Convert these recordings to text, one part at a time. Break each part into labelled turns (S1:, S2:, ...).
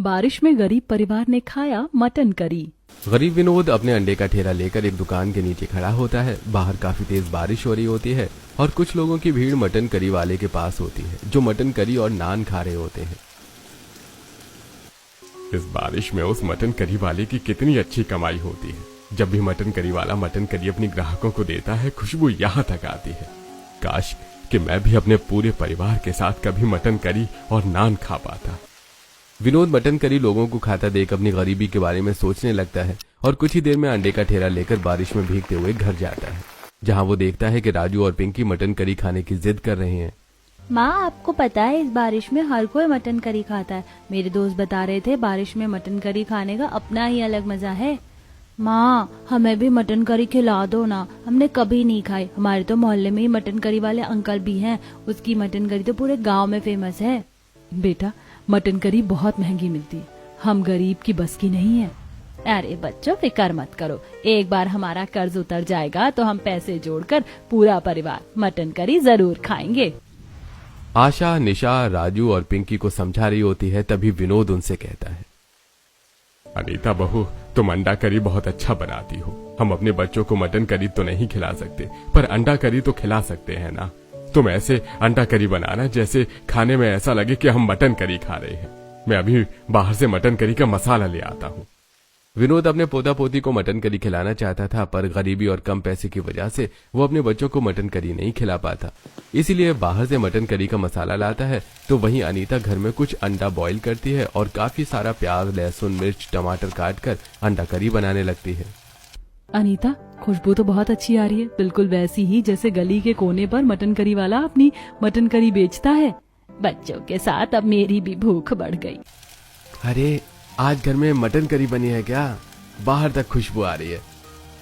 S1: बारिश में गरीब परिवार ने खाया मटन करी।
S2: गरीब विनोद अपने अंडे का ठेला लेकर एक दुकान के नीचे खड़ा होता है। बाहर काफी तेज बारिश हो रही होती है और कुछ लोगों की भीड़ मटन करी वाले के पास होती है, जो मटन करी और नान खा रहे होते हैं।
S3: इस बारिश में उस मटन करी वाले की कितनी अच्छी कमाई होती है। जब भी मटन करी वाला मटन करी अपनी ग्राहकों को देता है, खुशबू यहाँ तक आती है। काश कि मैं भी अपने पूरे परिवार के साथ कभी मटन करी और नान खा पाता।
S2: विनोद मटन करी लोगों को खाता देख अपनी गरीबी के बारे में सोचने लगता है और कुछ ही देर में अंडे का ठेला लेकर बारिश में भीगते हुए घर जाता है, जहां वो देखता है कि राजू और पिंकी मटन करी खाने की जिद कर रहे हैं।
S4: माँ, आपको पता है इस बारिश में हर कोई मटन करी खाता है। मेरे दोस्त बता रहे थे बारिश में मटन करी खाने का अपना ही अलग मजा है। माँ, हमें भी मटन करी खिला दो ना, हमने कभी नहीं खाई। हमारे तो मोहल्ले में ही मटन करी वाले अंकल भी हैं, उसकी मटन करी तो पूरे गांव में फेमस है।
S1: बेटा, मटन करी बहुत महंगी मिलती है, हम गरीब की बस की नहीं है।
S4: अरे बच्चों, फिक्र मत करो, एक बार हमारा कर्ज उतर जाएगा तो हम पैसे जोड़कर पूरा परिवार मटन करी जरूर खाएंगे।
S2: आशा, निशा, राजू और पिंकी को समझा रही होती है, तभी विनोद उनसे कहता है,
S3: अनीता बहू, तुम अंडा करी बहुत अच्छा बनाती हो। हम अपने बच्चों को मटन करी तो नहीं खिला सकते, पर अंडा करी तो खिला सकते हैं ना। तुम ऐसे अंडा करी बनाना जैसे खाने में ऐसा लगे कि हम मटन करी खा रहे हैं। मैं अभी बाहर से मटन करी का मसाला ले आता हूँ।
S2: विनोद अपने पोता पोती को मटन करी खिलाना चाहता था, पर गरीबी और कम पैसे की वजह से वो अपने बच्चों को मटन करी नहीं खिला पाता। इसीलिए बाहर से मटन करी का मसाला लाता है, तो वहीं अनीता घर में कुछ अंडा बॉईल करती है और काफी सारा प्याज, लहसुन, मिर्च, टमाटर काट कर अंडा करी बनाने लगती है।
S1: अनीता, खुशबू तो बहुत अच्छी आ रही है, बिल्कुल वैसी ही जैसे गली के कोने पर मटन करी वाला अपनी मटन करी बेचता है।
S4: बच्चों के साथ अब मेरी भी भूख बढ़ गई।
S2: अरे, आज घर में मटन करी बनी है क्या? बाहर तक खुशबू आ रही है।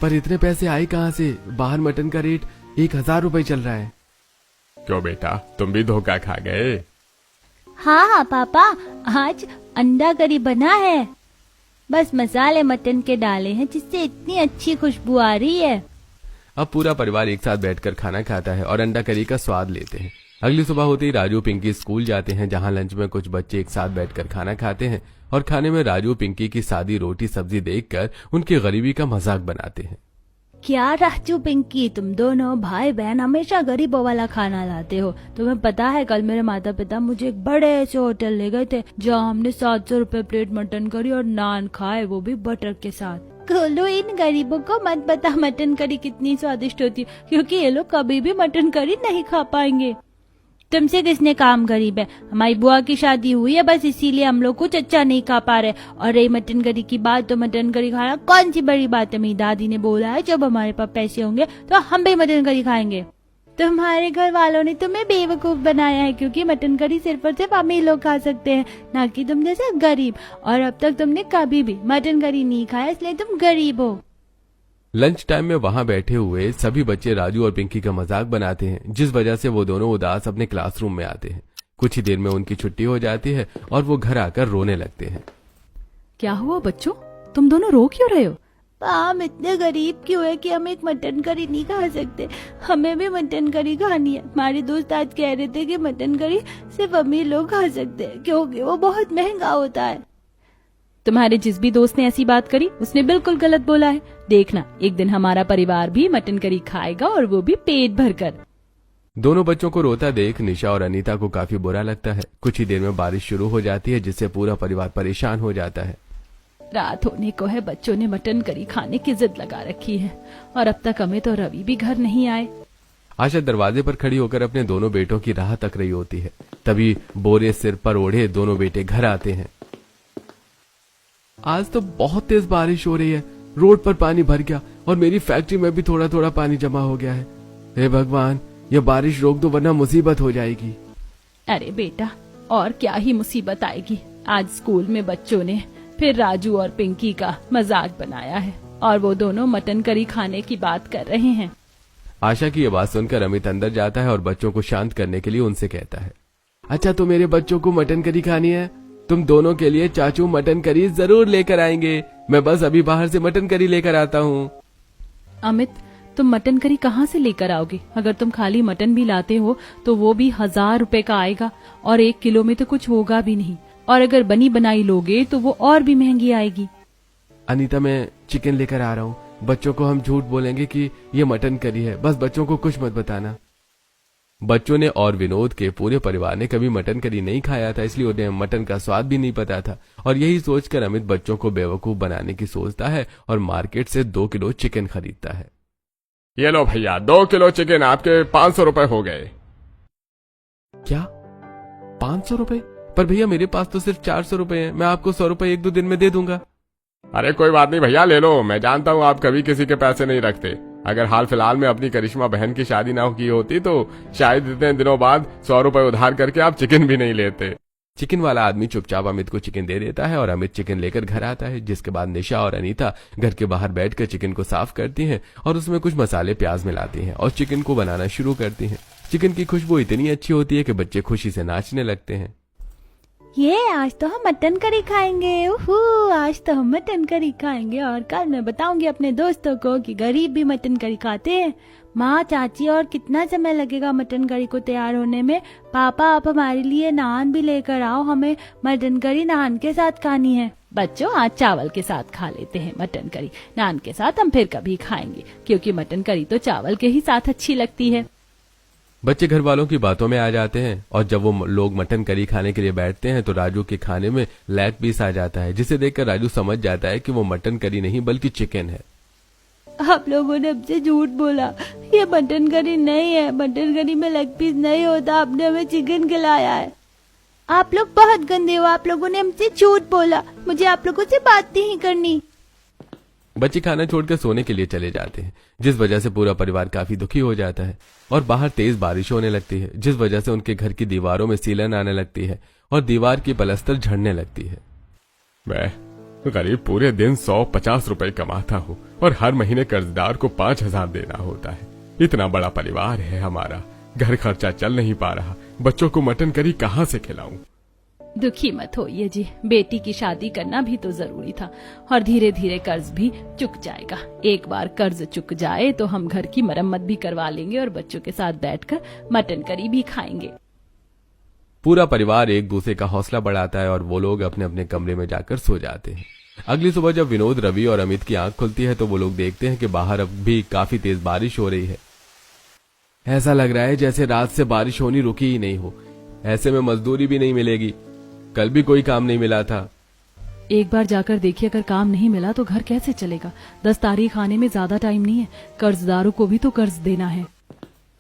S2: पर इतने पैसे आए कहाँ से? बाहर मटन का रेट 1000 रुपए चल रहा है।
S3: क्यों बेटा, तुम भी धोखा खा गए?
S4: हाँ पापा, आज अंडा करी बना है, बस मसाले मटन के डाले हैं जिससे इतनी अच्छी खुशबू आ रही है।
S2: अब पूरा परिवार एक साथ बैठकर खाना खाता है और अंडा करी का स्वाद लेते हैं। अगली सुबह होते ही राजू पिंकी स्कूल जाते हैं, जहां लंच में कुछ बच्चे एक साथ बैठकर खाना खाते हैं और खाने में राजू पिंकी की सादी रोटी सब्जी देखकर उनकी गरीबी का मजाक बनाते हैं।
S4: क्या राजू पिंकी, तुम दोनों भाई बहन हमेशा गरीबों वाला खाना लाते हो। तुम्हें पता है कल मेरे माता पिता मुझे एक बड़े से होटल ले गए थे, जहाँ हमने 700 रुपए प्लेट मटन करी और नान खाए, वो भी बटर के साथ। खोलो, इन गरीबों को मत बता मटन करी कितनी स्वादिष्ट होती है, क्योंकि ये लोग कभी भी मटन करी नहीं खा पाएंगे। तुमसे किसने काम गरीब है? हमारी बुआ की शादी हुई है, बस इसीलिए हम लोग कुछ अच्छा नहीं खा पा रहे। और रही मटन करी की बात, तो मटन करी खाना कौन सी बड़ी बात है। मेरी दादी ने बोला है जब हमारे पास पैसे होंगे तो हम भी मटन करी खाएंगे। तुम्हारे घर वालों ने तुम्हें बेवकूफ बनाया है, क्योंकि मटन करी सिर्फ और सिर्फ अमीर लोग खा सकते हैं, ना कि तुम जैसे गरीब। और अब तक तुमने कभी भी मटन करी नहीं खाया, इसलिए तुम गरीब हो।
S2: लंच टाइम में वहां बैठे हुए सभी बच्चे राजू और पिंकी का मजाक बनाते हैं, जिस वजह से वो दोनों उदास अपने क्लासरूम में आते हैं। कुछ ही देर में उनकी छुट्टी हो जाती है और वो घर आकर रोने लगते हैं।
S1: क्या हुआ बच्चों, तुम दोनों रो क्यों रहे हो?
S4: हम इतने गरीब क्यों है कि हम एक मटन करी नहीं खा सकते। हमें भी मटन करी खानी है। हमारे दोस्त आज कह रहे थे कि मटन करी सिर्फ अमीर लोग खा सकते हैं, क्योंकि वो बहुत महंगा होता है।
S1: तुम्हारे जिस भी दोस्त ने ऐसी बात करी, उसने बिल्कुल गलत बोला है। देखना, एक दिन हमारा परिवार भी मटन करी खाएगा, और वो भी पेट भरकर।
S2: दोनों बच्चों को रोता देख निशा और अनीता को काफी बुरा लगता है। कुछ ही देर में बारिश शुरू हो जाती है, जिससे पूरा परिवार परेशान हो जाता है।
S1: रात होने को है, बच्चों ने मटन करी खाने की जिद लगा रखी है, और अब तक अमित और रवि भी घर नहीं आए।
S2: आशा दरवाजे पर खड़ी होकर अपने दोनों बेटों की राह तक रही होती है। तभी बोरे सिर पर ओढ़े दोनों बेटे घर आते हैं। आज तो बहुत तेज बारिश हो रही है, रोड पर पानी भर गया और मेरी फैक्ट्री में भी थोड़ा थोड़ा पानी जमा हो गया है। हे भगवान, ये बारिश रोक दो वरना मुसीबत हो जाएगी।
S1: अरे बेटा, और क्या ही मुसीबत आएगी। आज स्कूल में बच्चों ने फिर राजू और पिंकी का मजाक बनाया है, और वो दोनों मटन करी खाने की बात कर रहे हैं।
S2: आशा की ये बात सुनकर अमित अंदर जाता है और बच्चों को शांत करने के लिए उनसे कहता है, अच्छा तो मेरे बच्चों को मटन करी खानी है, तुम दोनों के लिए चाचू मटन करी जरूर लेकर आएंगे। मैं बस अभी बाहर से मटन करी लेकर आता हूँ।
S1: अमित, तुम मटन करी कहाँ से लेकर आओगे? अगर तुम खाली मटन भी लाते हो तो वो भी 1000 रुपए का आएगा, और 1 किलो में तो कुछ होगा भी नहीं। और अगर बनी बनाई लोगे तो वो और भी महंगी आएगी।
S2: अनीता, मैं चिकन लेकर आ रहा हूँ। बच्चों को हम झूठ बोलेंगे कि ये मटन करी है, बस बच्चों को कुछ मत बताना। बच्चों ने और विनोद के पूरे परिवार ने कभी मटन करी नहीं खाया था, इसलिए उन्हें मटन का स्वाद भी नहीं पता था। और यही सोचकर अमित बच्चों को बेवकूफ बनाने की सोचता है और मार्केट से 2 किलो चिकन खरीदता है।
S3: ये लो भैया, 2 किलो चिकन आपके 500 रुपए हो गए।
S2: क्या 500 रुपए? पर भैया मेरे पास तो सिर्फ 400 रुपए हैं, मैं आपको 100 रुपए 1-2 दिन में दे दूंगा।
S3: अरे कोई बात नहीं भैया, ले लो। मैं जानता हूँ आप कभी किसी के पैसे नहीं रखते। अगर हाल फिलहाल में अपनी करिश्मा बहन की शादी ना की होती तो शायद इतने दिनों बाद 100 रुपए उधार करके आप चिकन भी नहीं लेते।
S2: चिकन वाला आदमी चुपचाप अमित को चिकन दे देता है और अमित चिकन लेकर घर आता है, जिसके बाद निशा और अनीता घर के बाहर बैठकर चिकन को साफ करती हैं और उसमें कुछ मसाले प्याज मिलाती हैं और चिकन को बनाना शुरू करती हैं। चिकन की खुशबू इतनी अच्छी होती है कि बच्चे खुशी से नाचने लगते हैं।
S4: ये आज तो हम मटन करी खाएंगे, आज तो हम मटन करी खाएंगे और कल मैं बताऊंगी अपने दोस्तों को कि गरीब भी मटन करी खाते हैं। माँ, चाची, और कितना समय लगेगा मटन करी को तैयार होने में? पापा, आप हमारे लिए नान भी लेकर आओ, हमें मटन करी नान के साथ खानी है।
S1: बच्चों, आज चावल के साथ खा लेते हैं मटन करी, नान के साथ हम फिर कभी खाएंगे, क्योंकि मटन करी तो चावल के ही साथ अच्छी लगती है।
S2: बच्चे घर वालों की बातों में आ जाते हैं और जब वो लोग मटन करी खाने के लिए बैठते हैं तो राजू के खाने में लेग पीस आ जाता है, जिसे देखकर राजू समझ जाता है कि वो मटन करी नहीं बल्कि चिकन है।
S4: आप लोगों ने हमसे झूठ बोला, ये मटन करी नहीं है, मटन करी में लेग पीस नहीं होता, आपने हमें चिकन खिलाया है। आप लोग बहुत गंदे हो, आप लोगों ने हमसे झूठ बोला, मुझे आप लोगों से बात नहीं करनी।
S2: बच्चे खाना छोड़कर सोने के लिए चले जाते हैं, जिस वजह से पूरा परिवार काफी दुखी हो जाता है और बाहर तेज बारिश होने लगती है, जिस वजह से उनके घर की दीवारों में सीलन आने लगती है और दीवार की पलस्तर झड़ने लगती है।
S3: मैं गरीब पूरे दिन 150 रुपए कमाता हूँ और हर महीने कर्जदार को 5000 देना होता है। इतना बड़ा परिवार है हमारा, घर खर्चा चल नहीं पा रहा, बच्चों को मटन करी कहाँ से खिलाऊं?
S1: दुखी मत होइए जी, बेटी की शादी करना भी तो जरूरी था और धीरे धीरे कर्ज भी चुक जाएगा। एक बार कर्ज चुक जाए तो हम घर की मरम्मत भी करवा लेंगे और बच्चों के साथ बैठकर मटन करी भी खाएंगे।
S2: पूरा परिवार एक दूसरे का हौसला बढ़ाता है और वो लोग अपने अपने कमरे में जाकर सो जाते हैं। अगली सुबह जब विनोद, रवि और अमित की आंख खुलती है तो वो लोग देखते हैं कि बाहर अब भी काफी तेज बारिश हो रही है। ऐसा लग रहा है जैसे रात से बारिश होनी रुकी ही नहीं हो। ऐसे में मजदूरी भी नहीं मिलेगी, कल भी कोई काम नहीं मिला था।
S1: एक बार जाकर देखिए, अगर काम नहीं मिला तो घर कैसे चलेगा? 10 तारीख आने में ज्यादा टाइम नहीं है, कर्जदारों को भी तो कर्ज देना है।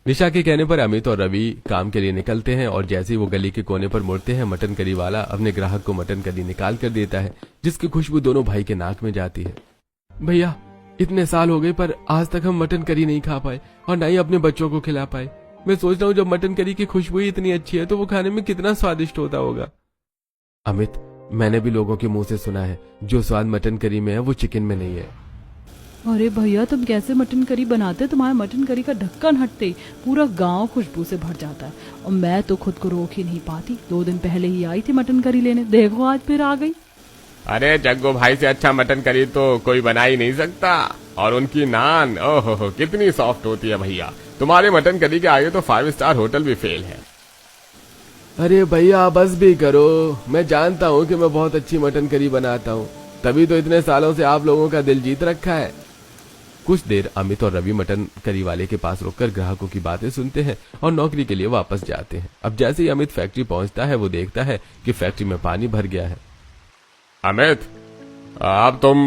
S2: निशा के कहने पर अमित और रवि काम के लिए निकलते हैं और जैसे ही वो गली के कोने पर मुड़ते हैं, मटन करी वाला अपने ग्राहक को मटन करी निकाल कर देता है, जिसकी खुशबू दोनों भाई के नाक में जाती है। भैया, इतने साल हो गए पर आज तक हम मटन करी नहीं खा पाए और न ही अपने बच्चों को खिला पाए। मैं सोच रहा हूँ जब मटन करी की खुशबू इतनी अच्छी है तो वो खाने में कितना स्वादिष्ट होता होगा। अमित, मैंने भी लोगों के मुंह से सुना है जो स्वाद मटन करी में है वो चिकन में नहीं है।
S1: अरे भैया, तुम कैसे मटन करी बनाते? तुम्हारे मटन करी का ढक्कन हटते ही पूरा गांव खुशबू से भर जाता है और मैं तो खुद को रोक ही नहीं पाती। 2 दिन पहले ही आई थी मटन करी लेने, देखो आज फिर आ गई।
S3: अरे जग्गू भाई से अच्छा मटन करी तो कोई बना ही नहीं सकता। और उनकी नान, ओहो कितनी सॉफ्ट होती है भैया। तुम्हारे मटन करी के आगे तो 5 स्टार होटल भी फेल है।
S2: अरे भैया बस भी करो, मैं जानता हूँ कि मैं बहुत अच्छी मटन करी बनाता हूँ, तभी तो इतने सालों से आप लोगों का दिल जीत रखा है। कुछ देर अमित और रवि मटन करी वाले के पास रुककर ग्राहकों की बातें सुनते हैं और नौकरी के लिए वापस जाते हैं। अब जैसे ही अमित फैक्ट्री पहुंचता है वो देखता है कि फैक्ट्री में पानी भर गया है।
S3: अमित, अब तुम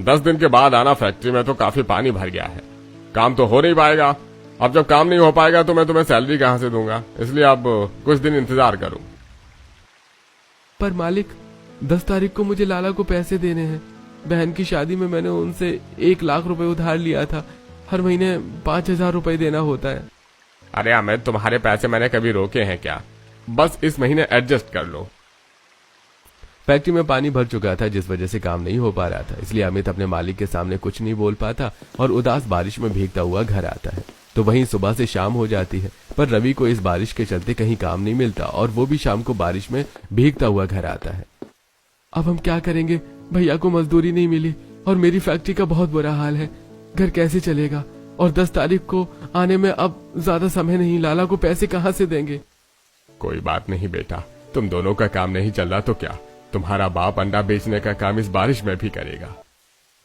S3: 10 दिन के बाद आना फैक्ट्री में, तो काफी पानी भर गया है, काम तो हो नहीं पाएगा। अब जब काम नहीं हो पाएगा तो मैं तुम्हें सैलरी कहाँ से दूंगा, इसलिए अब कुछ दिन इंतजार करो।
S2: पर मालिक, 10 तारीख को मुझे लाला को पैसे देने हैं। बहन की शादी में मैंने उनसे 1 लाख रुपए उधार लिया था, हर महीने 5000 रुपए देना होता है।
S3: अरे अमित, तुम्हारे पैसे मैंने कभी रोके हैं क्या? बस इस महीने एडजस्ट कर लो।
S2: फैक्ट्री में पानी भर चुका था, जिस वजह से काम नहीं हो पा रहा था, इसलिए अमित अपने मालिक के सामने कुछ नहीं बोल पाता और उदास बारिश में भीगता हुआ घर आता है। तो वहीं सुबह से शाम हो जाती है, पर रवि को इस बारिश के चलते कहीं काम नहीं मिलता और वो भी शाम को बारिश में भीगता हुआ घर आता है। अब हम क्या करेंगे? भैया को मजदूरी नहीं मिली और मेरी फैक्ट्री का बहुत बुरा हाल है, घर कैसे चलेगा? और 10 तारीख को आने में अब ज्यादा समय नहीं, लाला को पैसे कहाँ से देंगे?
S3: कोई बात नहीं बेटा, तुम दोनों का काम नहीं चल रहा तो क्या, तुम्हारा बाप अंडा बेचने का काम इस बारिश में भी करेगा।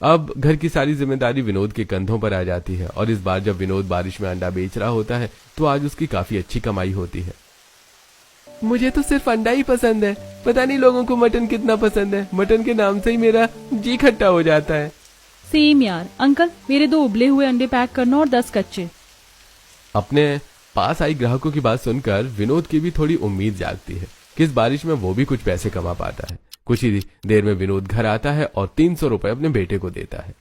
S2: अब घर की सारी जिम्मेदारी विनोद के कंधों पर आ जाती है और इस बार जब विनोद बारिश में अंडा बेच रहा होता है तो आज उसकी काफी अच्छी कमाई होती है। मुझे तो सिर्फ अंडा ही पसंद है, पता नहीं लोगों को मटन कितना पसंद है। मटन के नाम से ही मेरा जी खट्टा हो जाता है।
S1: सेम यार। अंकल मेरे 2 उबले हुए अंडे पैक करना और 10 कच्चे।
S2: अपने पास आई ग्राहकों की बात सुनकर विनोद की भी थोड़ी उम्मीद जागती है कि इस बारिश में वो भी कुछ पैसे कमा पाता है। कुछ ही देर में विनोद घर आता है और 300 रुपए अपने बेटे को देता है।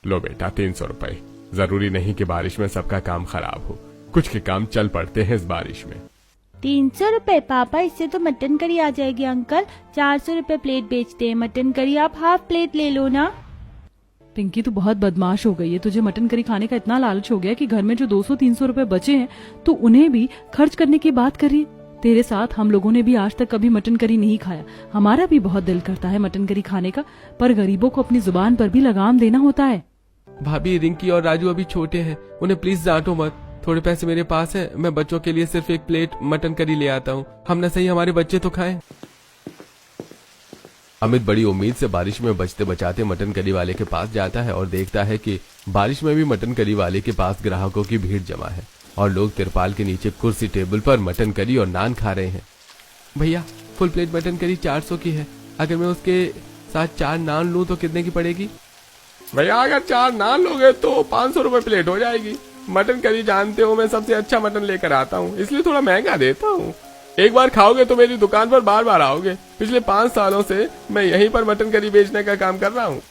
S3: लो बेटा 300 रुपए। जरूरी नहीं कि बारिश में सबका काम खराब हो, कुछ के काम चल पड़ते हैं इस बारिश में।
S4: 300 रुपए पापा, इससे तो मटन करी आ जाएगी अंकल। 400 रुपए प्लेट बेचते हैं मटन करी, आप हाफ प्लेट ले लो ना।
S1: पिंकी तो बहुत बदमाश हो गई है, तुझे मटन करी खाने का इतना लालच हो गया कि घर में जो 200-300 रुपए बचे हैं तो उन्हें भी खर्च करने की बात कर रही है। तेरे साथ हम लोगों ने भी आज तक कभी मटन करी नहीं खाया। हमारा भी बहुत दिल करता है मटन करी खाने का, पर गरीबों को अपनी जुबान पर भी लगाम देना होता है।
S2: भाभी, रिंकी और राजू अभी छोटे हैं, उन्हें प्लीज डांटो मत। थोड़े पैसे मेरे पास है, मैं बच्चों के लिए सिर्फ 1 प्लेट मटन करी ले आता हूँ। हम न सही हमारे बच्चे तो खाएं। अमित बड़ी उम्मीद से बारिश में बचते बचाते मटन करी वाले के पास जाता है और देखता है कि बारिश में भी मटन करी वाले के पास ग्राहकों की भीड़ जमा है और लोग तिरपाल के नीचे कुर्सी टेबल पर मटन करी और नान खा रहे हैं। भैया, फुल प्लेट मटन करी 400 की है, अगर मैं उसके साथ 4 नान लूं तो कितने की पड़ेगी?
S3: भैया अगर 4 नान लोगे तो 500 रुपए प्लेट हो जाएगी। मटन करी जानते हो मैं सबसे अच्छा मटन लेकर आता हूँ, इसलिए थोड़ा महंगा देता हूँ। एक बार खाओगे तो मेरी दुकान पर बार बार आओगे। पिछले 5 सालों से मैं यहीं पर मटन करी बेचने का काम कर रहा हूँ।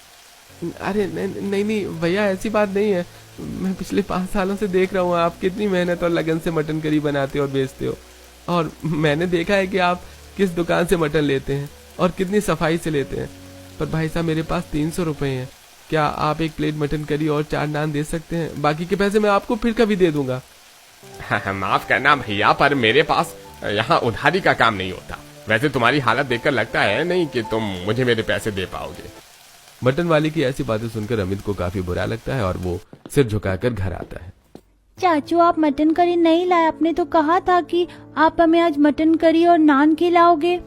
S2: अरे नहीं भैया, ऐसी बात नहीं है। मैं पिछले 5 सालों से देख रहा हूँ आप कितनी मेहनत और लगन से मटन करी बनाते और बेचते हो, और मैंने देखा है कि आप किस दुकान से मटन लेते हैं और कितनी सफाई से लेते हैं। पर भाई साहब, मेरे पास 300 रुपए हैं, क्या आप 1 प्लेट मटन करी और 4 नान दे सकते हैं? बाकी के पैसे मैं आपको फिर कभी दे दूंगा।
S3: माफ करना भैया, पर मेरे पास यहाँ उधारी का काम नहीं होता। वैसे तुम्हारी हालत देखकर लगता है नहीं कि तुम मुझे मेरे पैसे दे पाओगे।
S2: मटन वाले की ऐसी बातें सुनकर अमित को काफी बुरा लगता है और वो सिर झुकाकर घर आता है।
S4: चाचू, आप मटन करी नहीं लाए, आपने तो कहा था कि आप हमें आज मटन करी और नान खिलाओगे।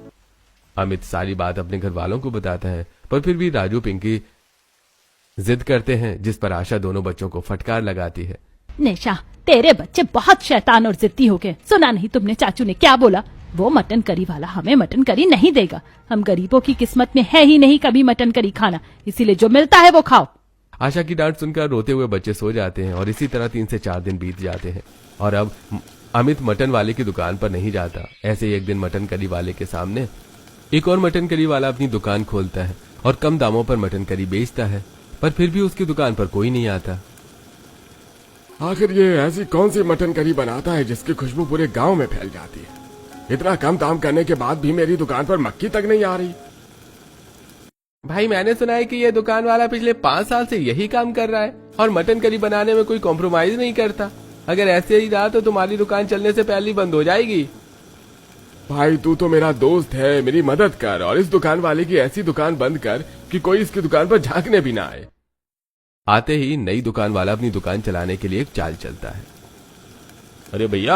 S2: अमित सारी बात अपने घर वालों को बताता है, पर फिर भी राजू पिंकी जिद करते हैं, जिस पर आशा दोनों बच्चों को फटकार लगाती है।
S1: निशा, तेरे बच्चे बहुत शैतान और जिद्दी हो गए। सुना नहीं तुमने चाचू ने क्या बोला? वो मटन करी वाला हमें मटन करी नहीं देगा। हम गरीबों की किस्मत में है ही नहीं कभी मटन करी खाना, इसीलिए जो मिलता है वो खाओ।
S2: आशा की डांट सुनकर रोते हुए बच्चे सो जाते हैं और इसी तरह 3 से 4 दिन बीत जाते हैं और अब अमित मटन वाले की दुकान पर नहीं जाता। ऐसे ही एक दिन मटन करी वाले के सामने एक और मटन करी वाला अपनी दुकान खोलता है और कम दामों पर मटन करी बेचता है, पर फिर भी उसकी दुकान पर कोई नहीं आता।
S3: आखिर ये ऐसी कौन सी मटन करी बनाता है जिसकी खुशबू पूरे गांव में फैल जाती है? इतना कम दाम करने के बाद भी मेरी दुकान पर मक्खी तक नहीं आ रही।
S2: भाई, मैंने सुना है कि ये दुकान वाला पिछले 5 साल से यही काम कर रहा है और मटन करी बनाने में कोई कॉम्प्रोमाइज नहीं करता। अगर ऐसे ही रहा तो तुम्हारी दुकान चलने से पहले ही बंद हो जाएगी।
S3: भाई तू तो मेरा दोस्त है, मेरी मदद कर और इस दुकान वाले की ऐसी दुकान बंद कर कि कोई इसकी दुकान पर झांकने भी ना आए।
S2: आते ही नई दुकान वाला अपनी दुकान चलाने के लिए एक चाल चलता है।
S3: अरे भैया,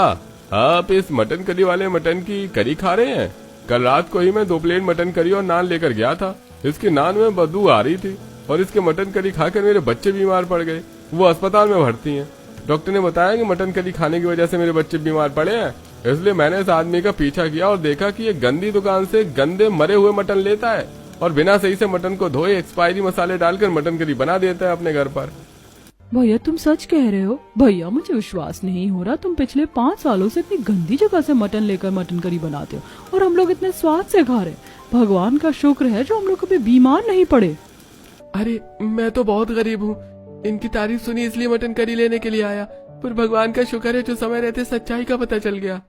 S3: आप इस मटन करी वाले मटन की करी खा रहे हैं? कल रात को ही मैं 2 प्लेट मटन करी और नान लेकर गया था। इसके नान में बदबू आ रही थी और इसके मटन करी खाकर मेरे बच्चे बीमार पड़ गए। वो अस्पताल में भर्ती हैं। डॉक्टर ने बताया कि मटन करी खाने की वजह से मेरे बच्चे बीमार पड़े हैं। इसलिए मैंने इस आदमी का पीछा किया और देखा कि ये गंदी दुकान से गंदे मरे हुए मटन लेता है और बिना सही से मटन को धोए एक्सपायरी मसाले डालकर मटन करी बना देता है अपने घर पर।
S1: भैया, तुम सच कह रहे हो? भैया, मुझे विश्वास नहीं हो रहा। तुम पिछले 5 सालों से इतनी गंदी जगह से मटन लेकर मटन करी बनाते हो और हम लोग इतने स्वाद से खा रहे। भगवान का शुक्र है जो हम लोग कभी बीमार नहीं पड़े।
S2: अरे, मैं तो बहुत गरीब हूँ, इनकी तारीफ सुनी इसलिए मटन करी लेने के लिए आया, पर भगवान का शुक्र है जो समय रहते सच्चाई का पता चल गया।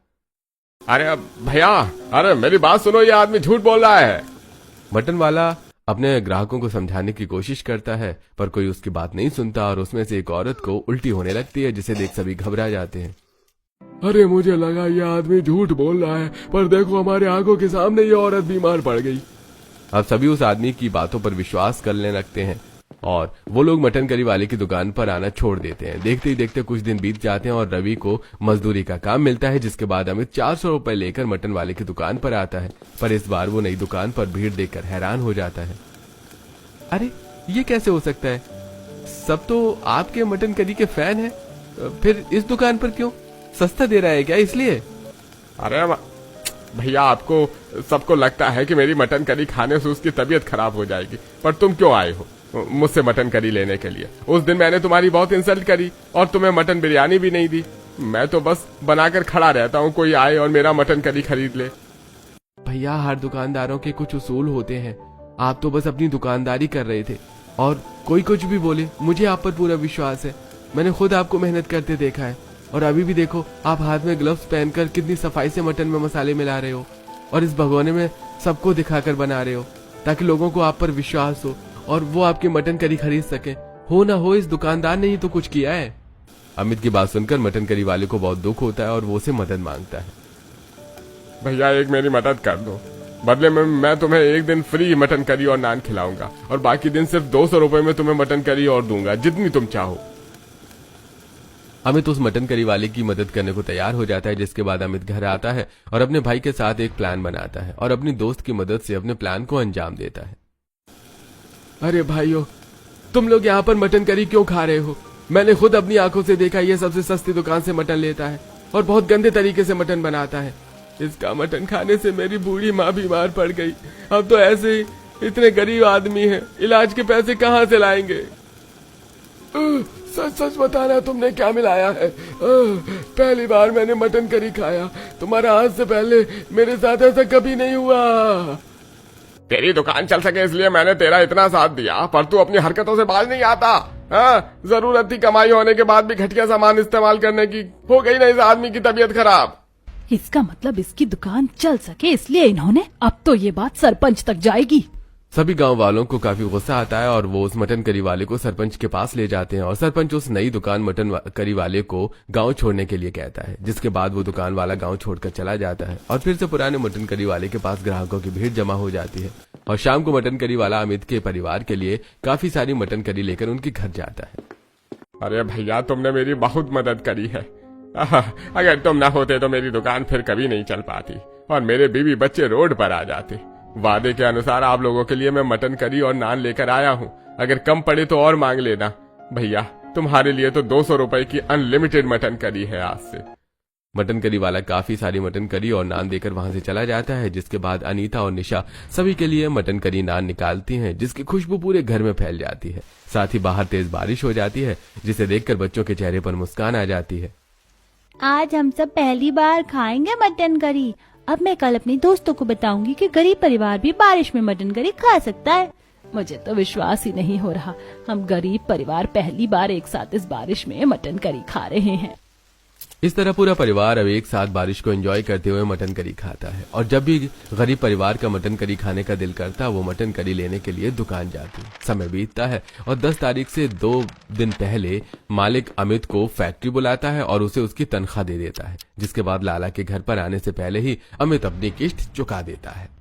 S3: अरे भैया, अरे मेरी बात सुनो, ये आदमी झूठ बोल रहा है।
S2: मटन वाला अपने ग्राहकों को समझाने की कोशिश करता है, पर कोई उसकी बात नहीं सुनता और उसमें से एक औरत को उल्टी होने लगती है, जिसे देख सभी घबरा जाते हैं।
S3: अरे मुझे लगा ये आदमी झूठ बोल रहा है, पर देखो हमारे आंखों के सामने ये औरत बीमार पड़ गई।
S2: अब सभी उस आदमी की बातों पर विश्वास करने लगते हैं और वो लोग मटन करी वाले की दुकान पर आना छोड़ देते हैं। देखते ही देखते कुछ दिन बीत जाते हैं और रवि को मजदूरी का काम मिलता है, जिसके बाद अमित 400 रुपए लेकर मटन वाले की दुकान पर आता है। पर इस बार वो नई दुकान पर भीड़ देखकर हैरान हो जाता है। अरे ये कैसे हो सकता है, सब तो आपके मटन करी के फैन हैं, फिर इस दुकान पर क्यों? सस्ता दे रहा है क्या इसलिए?
S3: अरे भैया, आपको सबको लगता है कि मेरी मटन करी खाने से उसकी तबीयत खराब हो जाएगी, पर तुम क्यों आए हो मुझसे मटन करी लेने के लिए? उस दिन मैंने तुम्हारी बहुत इंसल्ट करी और तुम्हें मटन बिरयानी भी नहीं दी। मैं तो बस बनाकर खड़ा रहता हूँ, कोई आए और मेरा मटन करी खरीद ले।
S2: भैया, हर दुकानदारों के कुछ उसूल होते हैं, आप तो बस अपनी दुकानदारी कर रहे थे और कोई कुछ भी बोले, मुझे आप पर पूरा विश्वास है। मैंने खुद आपको मेहनत करते देखा है और अभी भी देखो, आप हाथ में ग्लव्स पहनकर कितनी सफाई से मटन में मसाले मिला रहे हो और इस भगोने में सबको दिखाकर बना रहे हो, ताकि लोगों को आप पर विश्वास हो और वो आपकी मटन करी खरीद सके। हो ना हो, इस दुकानदार ने ही तो कुछ किया है। अमित की बात सुनकर मटन करी वाले को बहुत दुख होता है और वो उसे मदद मांगता है।
S3: भैया, एक मेरी मदद कर दो, बदले में मैं तुम्हें एक दिन फ्री मटन करी और नान खिलाऊंगा और बाकी दिन सिर्फ 200 रुपए में तुम्हें मटन करी और दूंगा, जितनी तुम चाहो।
S2: अमित उस मटन करी वाले की मदद करने को तैयार हो जाता है, जिसके बाद अमित घर आता है और अपने भाई के साथ एक प्लान बनाता है और अपनी दोस्त की मदद से अपने प्लान को अंजाम देता है। अरे भाइयों, तुम लोग यहाँ पर मटन करी क्यों खा रहे हो? मैंने खुद अपनी आंखों से देखा, ये सबसे सस्ती दुकान से मटन लेता है और बहुत गंदे तरीके से मटन बनाता है। इसका मटन खाने से मेरी बूढ़ी माँ बीमार पड़ गई। अब तो ऐसे ही इतने गरीब आदमी हैं, इलाज के पैसे कहाँ से लाएंगे? सच सच बताना, तुमने क्या मिलाया है? पहली बार मैंने मटन करी खाया, तुम्हारा आज से पहले मेरे साथ ऐसा कभी नहीं हुआ। तेरी दुकान चल सके इसलिए मैंने तेरा इतना साथ दिया, पर तू अपनी हरकतों से बाज नहीं आता। जरूरत थी कमाई होने के बाद भी घटिया सामान इस्तेमाल करने की। हो गई ना इस आदमी की तबीयत खराब।
S1: इसका मतलब इसकी दुकान चल सके इसलिए इन्होंने, अब तो ये बात सरपंच तक जाएगी।
S2: सभी गांव वालों को काफी गुस्सा आता है और वो उस मटन करी वाले को सरपंच के पास ले जाते हैं और सरपंच उस नई दुकान मटन करी वाले को गांव छोड़ने के लिए कहता है, जिसके बाद वो दुकान वाला गांव छोड़कर चला जाता है और फिर से पुराने मटन करी वाले के पास ग्राहकों की भीड़ जमा हो जाती है और शाम को मटन करी वाला अमित के परिवार के लिए काफी सारी मटन करी लेकर उनके घर जाता है।
S3: अरे भैया, तुमने मेरी बहुत मदद करी है। अगर तुम ना होते तो मेरी दुकान फिर कभी नहीं चल पाती और मेरे बीवी बच्चे रोड पर आ जाते। वादे के अनुसार आप लोगों के लिए मैं मटन करी और नान लेकर आया हूँ, अगर कम पड़े तो और मांग लेना। भैया, तुम्हारे लिए तो 200 रुपए की अनलिमिटेड मटन करी है आज से।
S2: मटन करी वाला काफी सारी मटन करी और नान देकर वहां से चला जाता है, जिसके बाद अनीता और निशा सभी के लिए मटन करी नान निकालती हैं, जिसकी खुशबू पूरे घर में फैल जाती है। साथ ही बाहर तेज बारिश हो जाती है, जिसे देखकर बच्चों के चेहरे पर मुस्कान आ जाती है।
S4: आज हम सब पहली बार खाएंगे मटन करी। अब मैं कल अपनी दोस्तों को बताऊंगी कि गरीब परिवार भी बारिश में मटन करी खा सकता है।
S1: मुझे तो विश्वास ही नहीं हो रहा, हम गरीब परिवार पहली बार एक साथ इस बारिश में मटन करी खा रहे हैं।
S2: इस तरह पूरा परिवार अब एक साथ बारिश को एंजॉय करते हुए मटन करी खाता है और जब भी गरीब परिवार का मटन करी खाने का दिल करता है, वो मटन करी लेने के लिए दुकान जाती। समय बीतता है और 10 तारीख से 2 दिन पहले मालिक अमित को फैक्ट्री बुलाता है और उसे उसकी तनख्वाह दे देता है, जिसके बाद लाला के घर पर आने से पहले ही अमित अपनी किस्त चुका देता है।